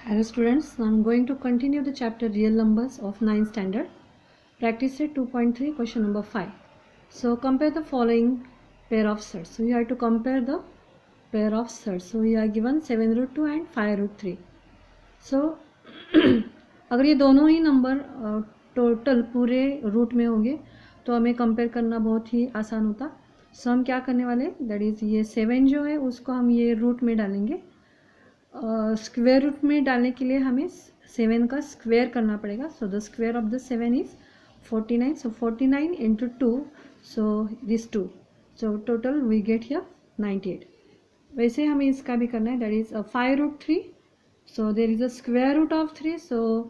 Hello students, now I am going to continue the chapter real numbers of 9th standard. Practice set 2.3 question number 5. So compare the following pair of sets. So you have to compare the pair of sets. So you are given 7 root 2 and 5 root 3. So अगर ये दोनों ही number total पूरे root में होंगे तो हमें compare करना बहुत ही आसान होता. सो हम क्या करने वाले, दैट इज़ ये 7 जो है उसको हम ये रूट में डालेंगे. स्क्वेयर रूट में डालने के लिए हमें 7 का स्क्वेयर करना पड़ेगा. So the square of the 7 is 49. So 49 into 2, so this 2, so total we get here 98. वैसे हमें इसका भी करना है, that is 5 root 3. So there is a square root of 3, so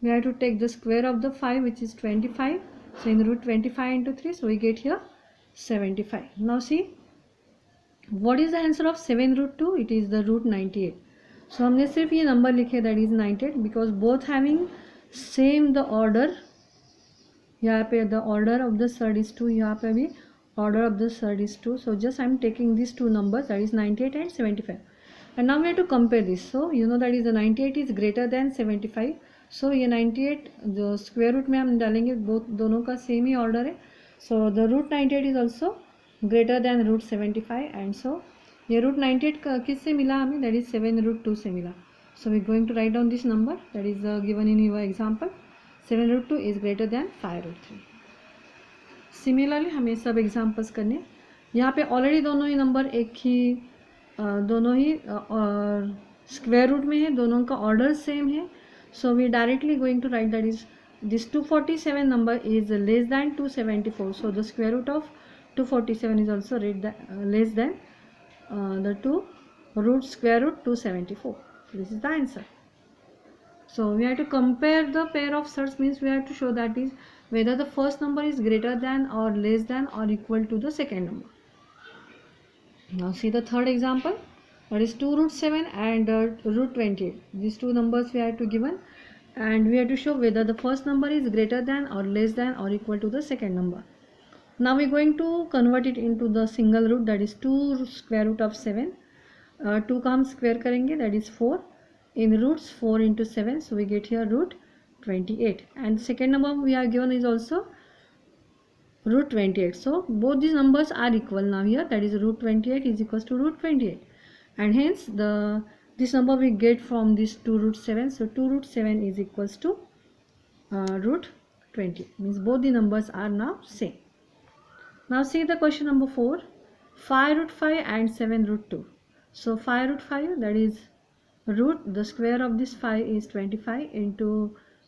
we have to take the square of the 5 which is 25. So in root 25 into 3, so we get here 75. Now see what is the answer of 7 root 2? It is the root 98. So हमने सिर्फ ये number लिखे, that is 98, because both having same the order. यहाँ पे the order of the surd is 2, यहाँ पे भी order of the surd is 2. So just I am taking this two numbers, that is 98 and 75. And now we have to compare this. So you know that is the 98 is greater then 75. सो ये 98 जो square root में हम डालेंगे, both दोनों का same ही order है. So the root 98 is also greater than root 75. And so ये रूट 98 किससे मिला हमें, दैट इज 7 रूट 2 से मिला. So we going to write down this number that is given in your example. 7 root 2 is greater than 5 root 3. Similarly हमें सब examples करने. यहाँ पे ऑलरेडी दोनों ही नंबर एक ही दोनों ही स्क्वेयर रूट में है, दोनों का ऑर्डर सेम है. So we directly going to write that is this 247 number is less than 274. So the square root of 247 is also less than the 2 root square root 274. This is the answer. So we have to compare the pair of sets, means we have to show that is whether the first number is greater than or less than or equal to the second number. Now see the third example, that is 2 root 7 and root 28. These two numbers we have to given, and we have to show whether the first number is greater than or less than or equal to the second number. Now we are going to convert it into the single root, that is 2 square root of 7. 2 का हम square करेंगे, that is 4. In roots 4 into 7, so we get here root 28. And second number we are given is also root 28. So both these numbers are equal now here, that is root 28 is equals to root 28. And hence this number we get from this 2 root 7. So 2 root 7 is equals to root 20. Means both the numbers are now same. Now see the question number 4, 5 root 5 and 7 root 2. So 5 root 5, that is root, the square of this 5 is 25 into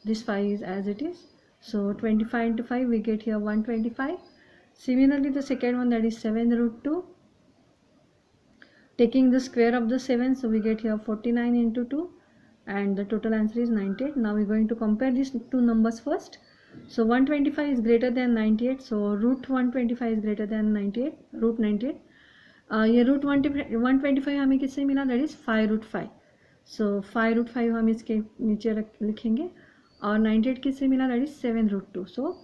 this 5 is as it is. So 25 into 5 we get here 125. Similarly the second one, that is 7 root 2. Taking the square of the 7, so we get here 49 into 2 and the total answer is 98. Now we are going to compare these two numbers first. So 125 is greater than 98. So root 125 is greater than 98, root 98. ये root 125 हमें किससे मिला, that is 5 root 5. So 5 root 5 हम इसके नीचे लिखेंगे, और 98 किससे मिला, that is 7 root 2. So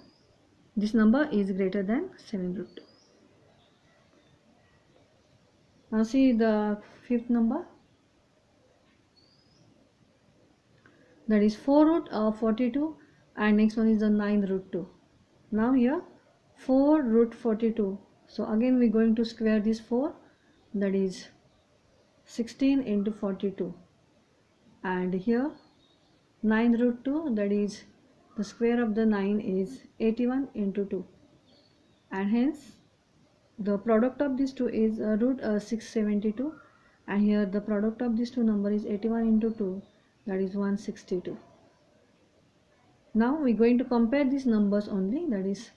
this number is greater than 7 root 2. Now see the fifth number, that is 4 root 42, and next one is the 9 root 2. Now here 4 root 42, so again we are going to square this 4, that is 16 into 42, and here 9 root 2, that is the square of the 9 is 81 into 2, and hence the product of these two is root 672, and here the product of these two number is 81 into 2, that is 162. Now we are going to compare these numbers only, that is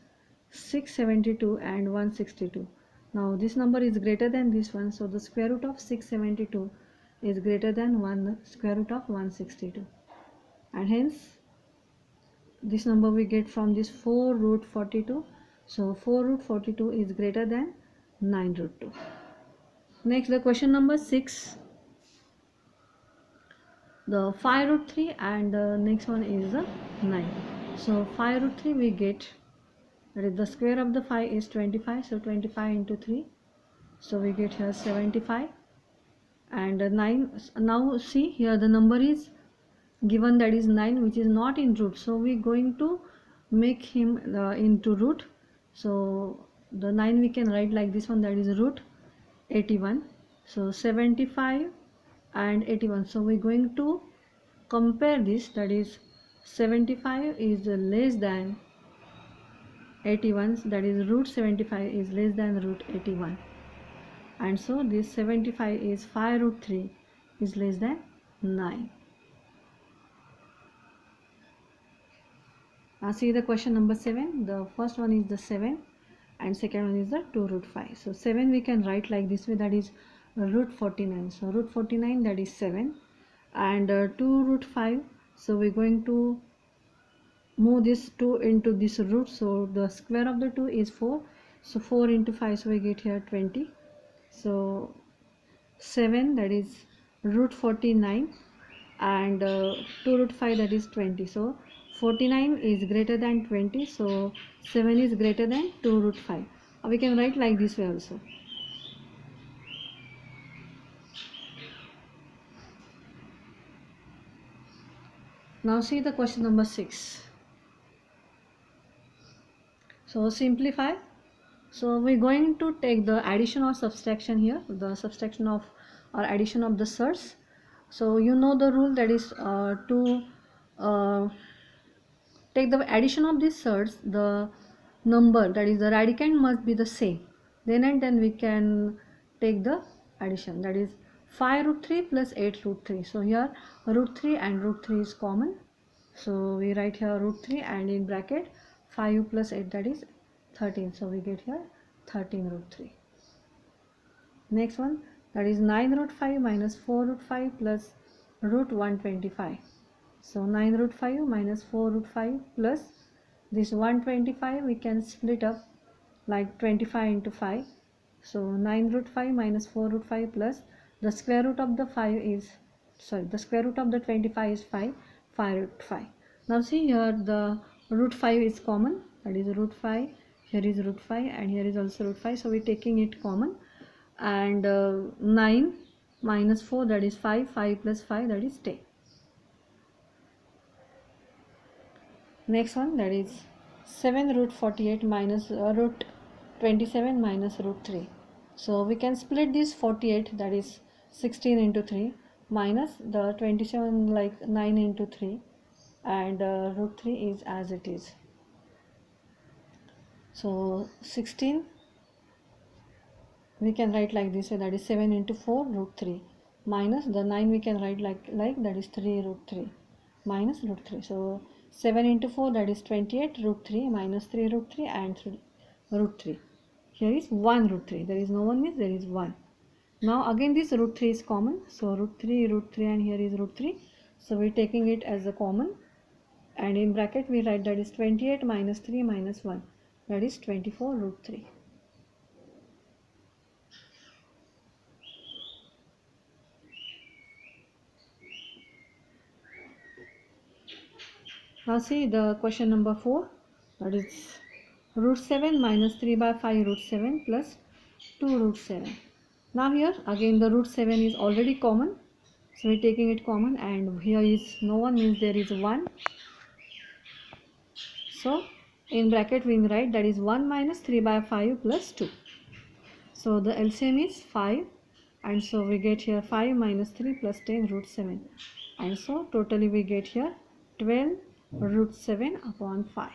672 and 162. Now this number is greater than this one, so the square root of 672 is greater than square root of 162, and hence this number we get from this 4 root 42. So 4 root 42 is greater than 9 root 2. Next the question number 6, the 5 root 3 and the next one is the 9. So 5 root 3 we get, that is the square of the 5 is 25, so 25 into 3, so we get here 75. And 9, now see here the number is given, that is 9, which is not in root, so we're going to make him into root. So the 9 we can write like this one, that is root 81. So 75 and 81, so we're going to compare this, that is 75 is less than 81, that is root 75 is less than root 81, and so this 75 is 5 root 3 is less than 9. Now see the question number 7. The first one is the 7 and second one is the 2 root 5. So 7 we can write like this way, that is root 49. So root 49, that is 7, and 2 root 5. So we're going to move this 2 into this root, so the square of the 2 is 4, so 4 into 5, so we get here 20. So 7, that is root 49, and 2 root 5, that is 20. So 49 is greater than 20, so 7 is greater than 2 root 5. We can write like this way also. Now see the question number 6. So simplify. So we're going to take the addition or subtraction here, the subtraction of or addition of the surds. So you know the rule, that is to take the addition of these surds, the number, that is the radicand, must be the same. Then and then we can take the addition, that is 5 root 3 plus 8 root 3. So here root 3 and root 3 is common. So we write here root 3 and in bracket 5 plus 8, that is 13. So we get here 13 root 3. Next one, that is 9 root 5 minus 4 root 5 plus root 125. So 9 root 5 minus 4 root 5 plus this 125, we can split up like 25 into 5. So 9 root 5 minus 4 root 5 plus the square root of the 5 is, the square root of the 25 is 5 root 5. Now see here the root 5 is common, that is root 5, here is root 5 and here is also root 5, so we're taking it common, and 9 minus 4, that is 5 plus 5, that is 10. Next one, that is 7 root 48 minus root 27 minus root 3. So we can split this 48, that is 16 into 3, minus the 27 like 9 into 3, and root 3 is as it is. So 16 we can write like this way, that is 7 into 4 root 3, minus the 9 we can write like that is 3 root 3 minus root 3. So 7 into 4, that is 28 root 3 minus 3 root 3 and root 3. Here is 1 root 3. There is no 1 means there is 1. Now again this root 3 is common. So root 3 and here is root 3. So we are taking it as a common. And in bracket we write that is 28 minus 3 minus 1. That is 24 root 3. Now see the question number 4, that is root 7 minus 3 by 5 root 7 plus 2 root 7. Now here again the root 7 is already common, so we are taking it common, and here is no 1 means there is 1. So in bracket we write that is 1 minus 3 by 5 plus 2. So the LCM is 5, and so we get here 5 minus 3 plus 10 root 7, and so totally we get here 12 root 7 upon 5.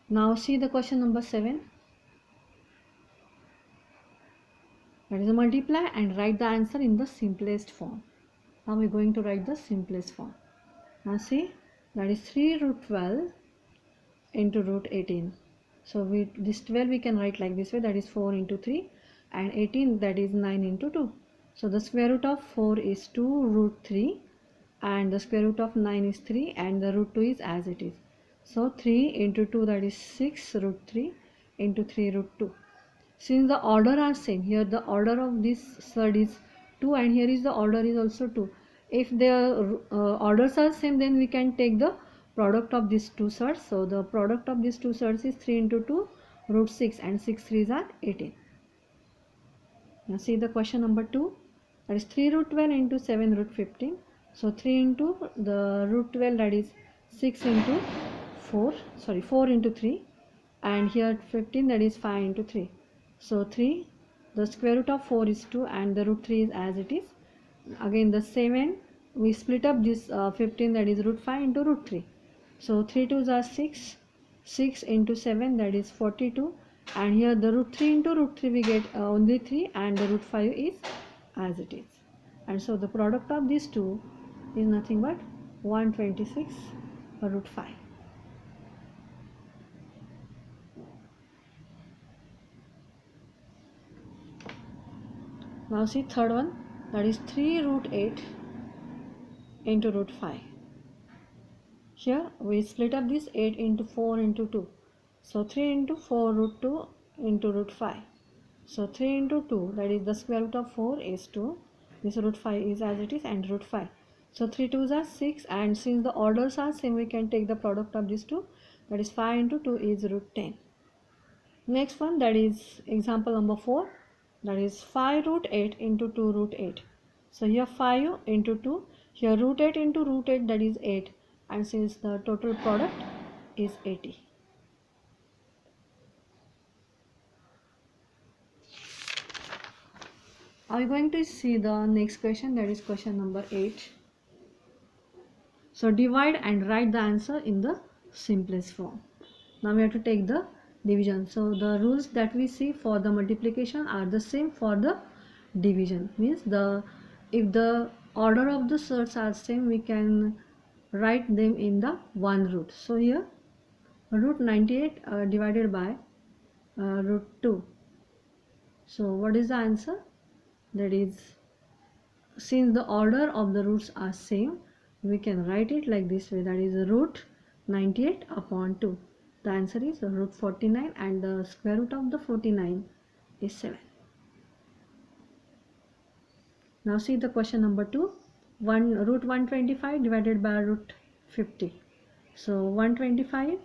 Now see the question number 7. That is multiply and write the answer in the simplest form. Now we are going to write the simplest form. Now see, that is 3 root 12 into root 18. So this 12 we can write like this way, that is 4 into 3, and 18, that is 9 into 2. So the square root of 4 is 2 root 3, and the square root of 9 is 3, and the root 2 is as it is. So 3 into 2, that is 6 root 3 into 3 root 2. Since the order are same, here the order of this surd is 2 and here is the order is also 2. If the orders are same, then we can take the product of these two surds. So the product of these two surds is 3 into 2 root 6, and 6 3s are 18. Now see the question number 2, that is 3 root 12 into 7 root 15. So 3 into the root 12, that is 6 into 4 into 3, and here 15, that is 5 into 3. So 3, the square root of 4 is 2, and the root 3 is as it is. Again the 7, we split up this 15, that is root 5 into root 3. So 3 2s are 6, 6 into 7, that is 42, and here the root 3 into root 3 we get only 3, and the root 5 is as it is. And so the product of these two is nothing but 126 root 5. Now see third one, that is 3 root 8 into root 5. Here we split up this 8 into 4 into 2. So 3 into 4 root 2 into root 5. So 3 into 2, that is the square root of 4 is 2. This root 5 is as it is, and root 5. So 3 2s are 6, and since the orders are same, we can take the product of these two, that is 5 into 2 is root 10. Next one, that is example number 4, that is 5 root 8 into 2 root 8. So here 5 into 2, here root 8 into root 8, that is 8, and since the total product is 80. Are we going to see the next question, that is question number 8. So divide and write the answer in the simplest form. Now we have to take the division. So the rules that we see for the multiplication are the same for the division. Means if the order of the surds are same, we can write them in the one root. So here root 98 divided by root 2. So what is the answer? That is, since the order of the roots are same, we can write it like this way, that is root 98 upon 2. The answer is root 49, and the square root of the 49 is 7. Now see the question number 2, root 125 divided by root 50. So 125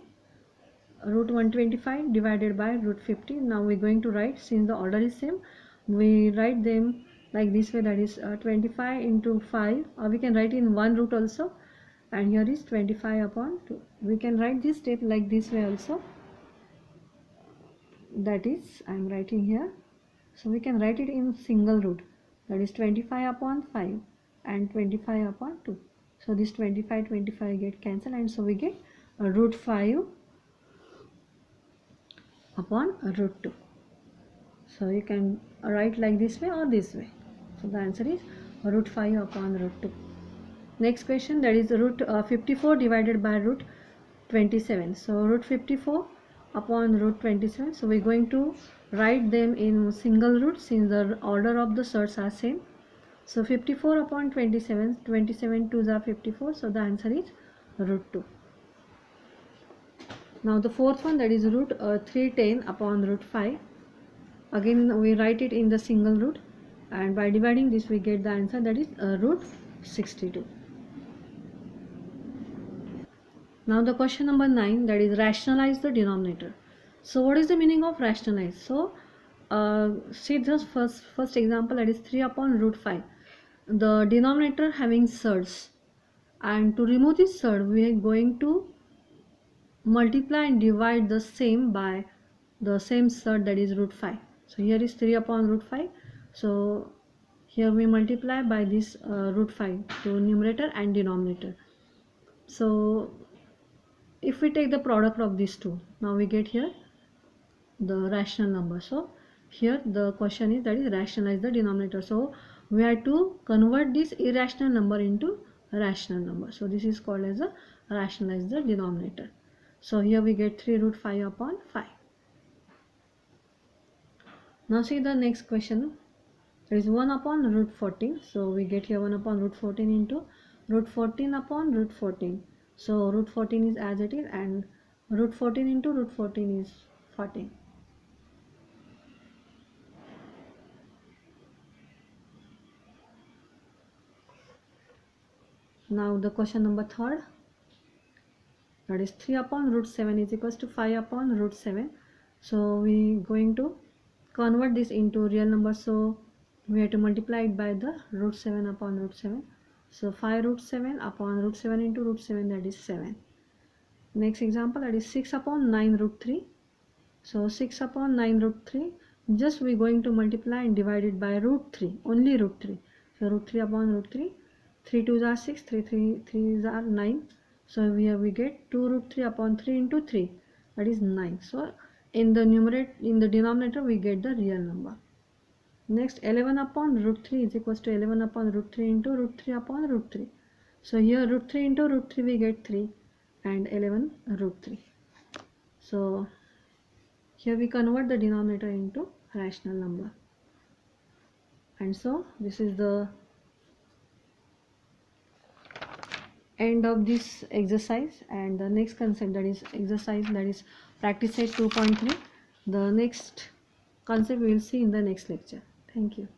root 125 divided by root 50. Now we're going to write, since the order is same, we write them like this way, that is 25 into 5, or we can write in one root also, and here is 25 upon 2. We can write this step like this way also, that is I am writing here. So we can write it in single root, that is 25 upon 5 and 25 upon 2. So this 25 get cancelled, and so we get root 5 upon root 2. So you can write like this way or this way. So the answer is root 5 upon root 2. Next question, that is root 54 divided by root 27. So root 54 upon root 27. So we're going to write them in single root, since the order of the surds are same. So 54 upon 27, 27 2s are 54. So the answer is root 2. Now the fourth one, that is root 310 upon root 5. Again we write it in the single root, and by dividing this we get the answer, that is root 62. Now the question number 9, that is rationalize the denominator. So what is the meaning of rationalize? So see this first example, that is 3 upon root 5. The denominator having surds, and to remove this surd we are going to multiply and divide the same by the same surd, that is root 5. So here is 3 upon root 5. So here we multiply by this root 5 to numerator and denominator. So if we take the product of these two, now we get here the rational number. So here the question is, that is rationalize the denominator. So we have to convert this irrational number into rational number. So this is called as a rationalize the denominator. So here we get 3 root 5 upon 5. Now see the next question, there is 1 upon root 14. So we get here 1 upon root 14 into root 14 upon root 14. So root 14 is as it is, and root 14 into root 14 is 14. Now the question number 3rd, that is 3 upon root 7 is equals to 5 upon root 7. So we going to convert this into real number, so we have to multiply it by the root 7 upon root 7. So 5 root 7 upon root 7 into root 7, that is 7. Next example, that is 6 upon 9 root 3. So 6 upon 9 root 3, just we going to multiply and divide it by root 3, only root 3. So root 3 upon root 3, 3 2s are 6, 3 3s are 9. So here we get 2 root 3 upon 3 into 3, that is 9. So in the denominator we get the real number. Next, 11 upon root 3 is equals to 11 upon root 3 into root 3 upon root 3. So here root 3 into root 3 we get 3 and 11 root 3. So here we convert the denominator into rational number. And so this is the end of this exercise, and the next concept, that is exercise, that is practice set 2.3. The next concept we will see in the next lecture. Thank you.